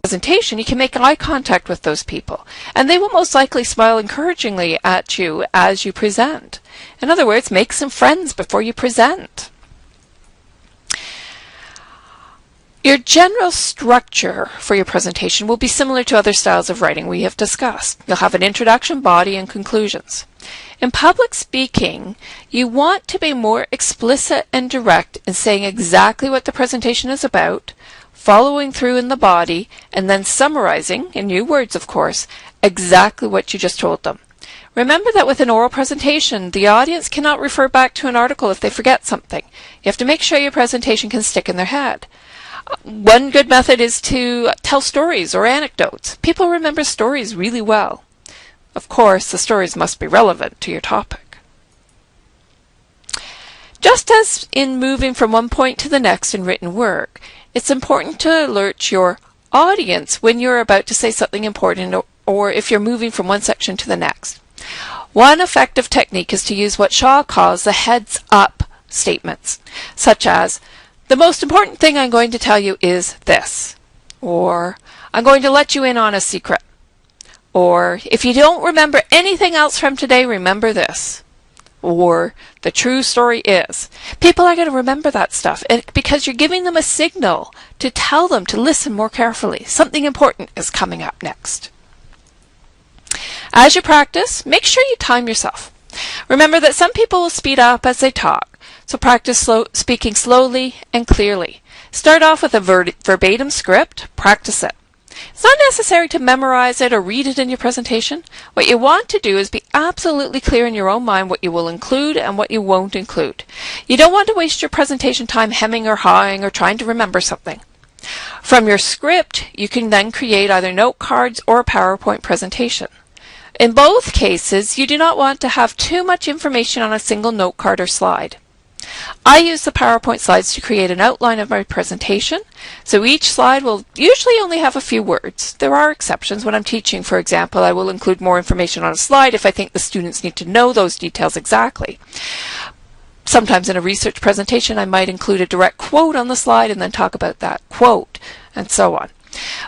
presentation, you can make eye contact with those people, and they will most likely smile encouragingly at you as you present. In other words, make some friends before you present. Your general structure for your presentation will be similar to other styles of writing we have discussed. You'll have an introduction, body, and conclusions. In public speaking, you want to be more explicit and direct in saying exactly what the presentation is about, following through in the body, and then summarizing, in new words of course, exactly what you just told them. Remember that with an oral presentation, the audience cannot refer back to an article if they forget something. You have to make sure your presentation can stick in their head. One good method is to tell stories or anecdotes. People remember stories really well. Of course, the stories must be relevant to your topic. Just as in moving from one point to the next in written work, it's important to alert your audience when you're about to say something important or if you're moving from one section to the next. One effective technique is to use what Shaw calls the heads-up statements, such as, "The most important thing I'm going to tell you is this," or "I'm going to let you in on a secret," or "If you don't remember anything else from today, remember this," or "The true story is." People are going to remember that stuff because you're giving them a signal to tell them to listen more carefully. Something important is coming up next. As you practice, make sure you time yourself. Remember that some people will speed up as they talk, so practice speaking slowly and clearly. Start off with a verbatim script, practice it. It's not necessary to memorize it or read it in your presentation. What you want to do is be absolutely clear in your own mind what you will include and what you won't include. You don't want to waste your presentation time hemming or hawing or trying to remember something. From your script, you can then create either note cards or a PowerPoint presentation. In both cases, you do not want to have too much information on a single note card or slide. I use the PowerPoint slides to create an outline of my presentation, so each slide will usually only have a few words. There are exceptions. When I'm teaching, for example, I will include more information on a slide if I think the students need to know those details exactly. Sometimes in a research presentation, I might include a direct quote on the slide and then talk about that quote, and so on.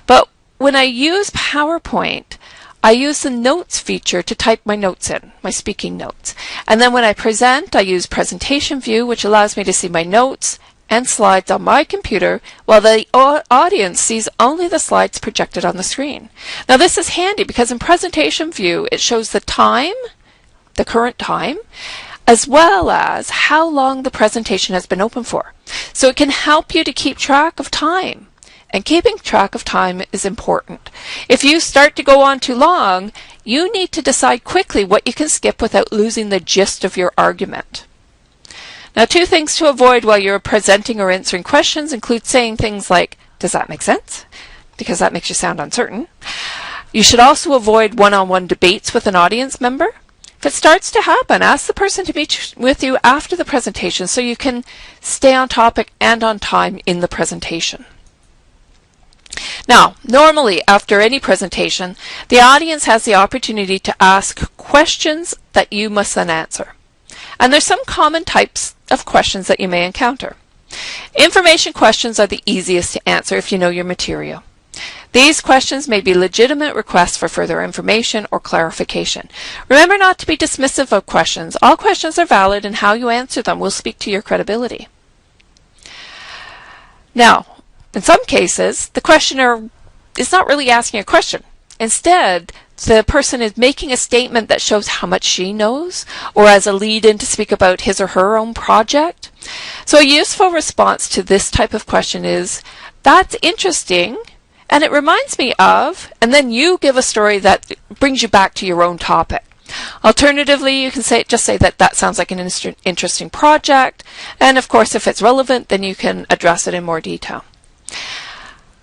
But when I use PowerPoint, I use the notes feature to type my notes in, my speaking notes. And then when I present, I use presentation view, which allows me to see my notes and slides on my computer while the audience sees only the slides projected on the screen. Now this is handy because in presentation view, it shows the time, the current time, as well as how long the presentation has been open for. So it can help you to keep track of time. And keeping track of time is important. If you start to go on too long, you need to decide quickly what you can skip without losing the gist of your argument. Now, 2 things to avoid while you're presenting or answering questions include saying things like, "Does that make sense?" because that makes you sound uncertain. You should also avoid one-on-one debates with an audience member. If it starts to happen, ask the person to meet with you after the presentation so you can stay on topic and on time in the presentation. Now, normally after any presentation, the audience has the opportunity to ask questions that you must then answer. And there's some common types of questions that you may encounter. Information questions are the easiest to answer if you know your material. These questions may be legitimate requests for further information or clarification. Remember not to be dismissive of questions. All questions are valid, and how you answer them will speak to your credibility. Now, in some cases, the questioner is not really asking a question. Instead, the person is making a statement that shows how much she knows, or as a lead-in to speak about his or her own project. So a useful response to this type of question is, "That's interesting, and it reminds me of," and then you give a story that brings you back to your own topic. Alternatively, you can just say that sounds like an interesting project, and of course, if it's relevant, then you can address it in more detail.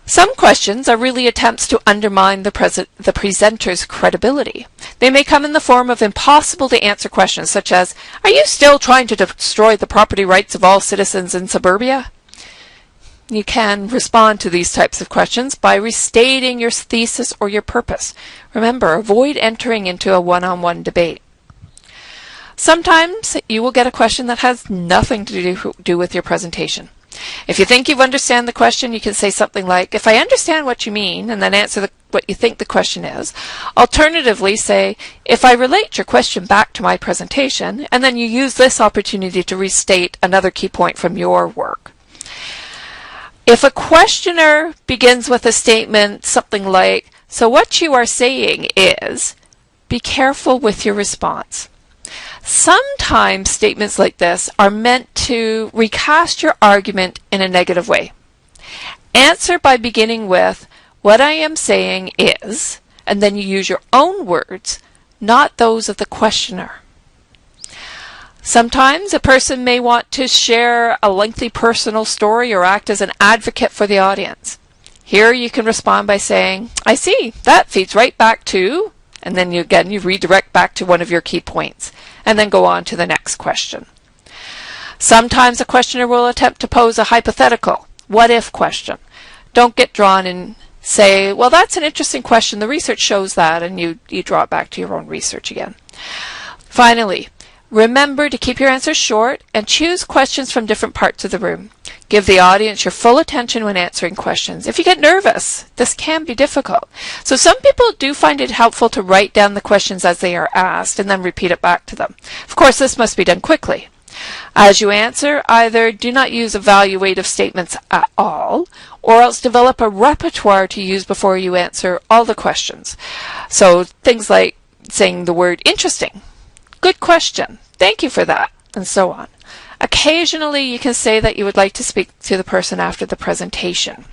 Some questions are really attempts to undermine the presenter's credibility. They may come in the form of impossible to answer questions such as, "Are you still trying to destroy the property rights of all citizens in suburbia?" You can respond to these types of questions by restating your thesis or your purpose. Remember, avoid entering into a one-on-one debate. Sometimes you will get a question that has nothing to do with your presentation. If you think you understand the question, you can say something like, if I understand what you mean, and then answer what you think the question is. Alternatively, say, if I relate your question back to my presentation, and then you use this opportunity to restate another key point from your work. If a questioner begins with a statement something like, so what you are saying is, be careful with your response. Sometimes statements like this are meant to recast your argument in a negative way. Answer by beginning with, what I am saying is, and then you use your own words, not those of the questioner. Sometimes a person may want to share a lengthy personal story or act as an advocate for the audience. Here you can respond by saying, I see, that feeds right back to, and then you redirect back to one of your key points, and then go on to the next question. Sometimes a questioner will attempt to pose a hypothetical, what-if question. Don't get drawn and say, well, that's an interesting question, the research shows that, and you draw it back to your own research again. Finally, remember to keep your answers short and choose questions from different parts of the room. Give the audience your full attention when answering questions. If you get nervous, this can be difficult. So some people do find it helpful to write down the questions as they are asked and then repeat it back to them. Of course, this must be done quickly. As you answer, either do not use evaluative statements at all, or else develop a repertoire to use before you answer all the questions. So things like saying the word interesting, good question, thank you for that, and so on. Occasionally, you can say that you would like to speak to the person after the presentation.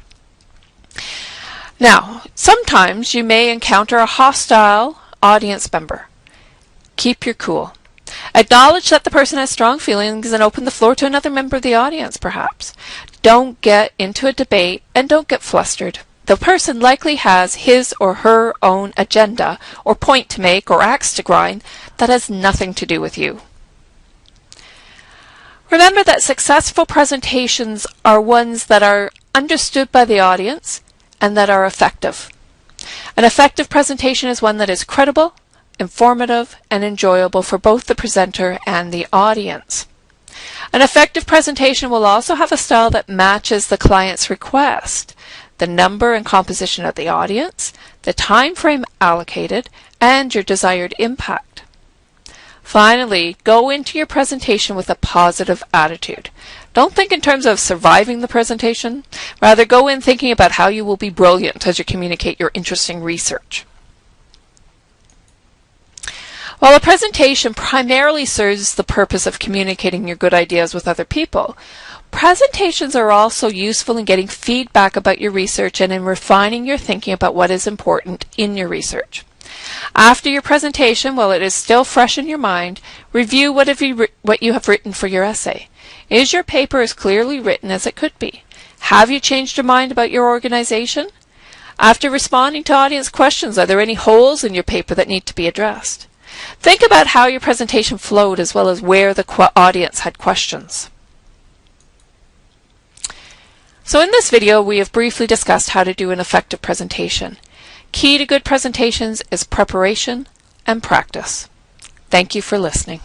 Now, sometimes you may encounter a hostile audience member. Keep your cool. Acknowledge that the person has strong feelings and open the floor to another member of the audience, perhaps. Don't get into a debate and don't get flustered. The person likely has his or her own agenda or point to make or axe to grind that has nothing to do with you. Remember that successful presentations are ones that are understood by the audience and that are effective. An effective presentation is one that is credible, informative, and enjoyable for both the presenter and the audience. An effective presentation will also have a style that matches the client's request, the number and composition of the audience, the time frame allocated, and your desired impact. Finally, go into your presentation with a positive attitude. Don't think in terms of surviving the presentation. Rather, go in thinking about how you will be brilliant as you communicate your interesting research. While a presentation primarily serves the purpose of communicating your good ideas with other people, presentations are also useful in getting feedback about your research and in refining your thinking about what is important in your research. After your presentation, while it is still fresh in your mind, review what you have written for your essay. Is your paper as clearly written as it could be? Have you changed your mind about your organization? After responding to audience questions, are there any holes in your paper that need to be addressed? Think about how your presentation flowed as well as where the audience had questions. So in this video, we have briefly discussed how to do an effective presentation. Key to good presentations is preparation and practice. Thank you for listening.